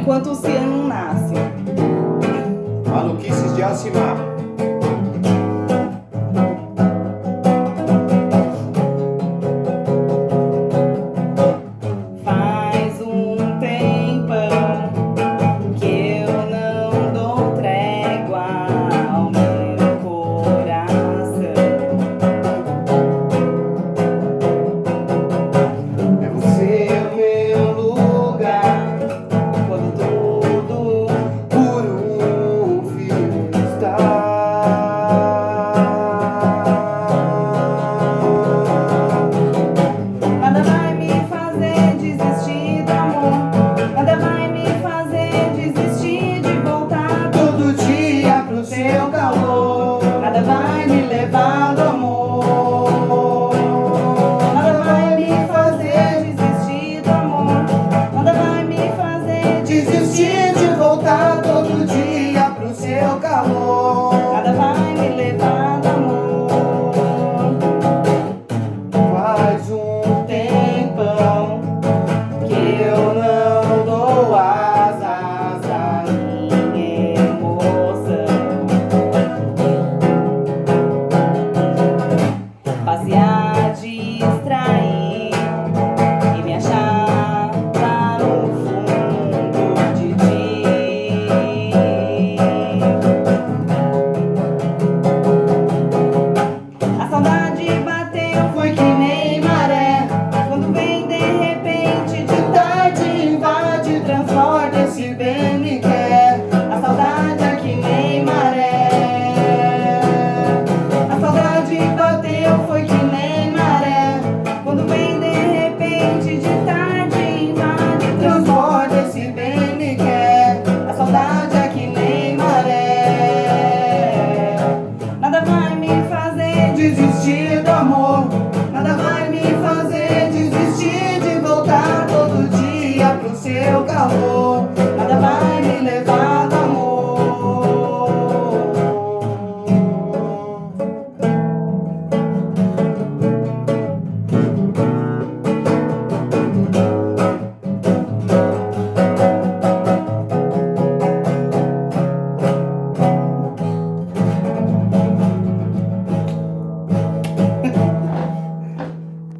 enquanto o Syan não nasce. Maluquices de acimar. Faz um tempão que eu não dou trégua ao meu coração. É você o meu lugar, Quando tudo puro fio está. nada vai me fazer desistir do amor, nada vai me fazer desistir de voltar Todo dia pro seu calor, nada vai me levar do amor, nada vai me fazer desistir do amor, nada vai me fazer desistir de voltar todo dia pro seu calor. nada vai me levar do amor. Faz um Tempão que eu não dou asas a minha emoção, passear, distrair e me achar lá no fundo de ti. A saudade bateu, foi que nem maré, quando vem de repente, de tarde invade, transporta esse bem me quer. A saudade é que nem maré, a saudade bateu, foi que nem maré, quando vem de repente, de tarde invade, transporta esse bem me quer. A saudade é que nem maré, nada vai me fazer desistir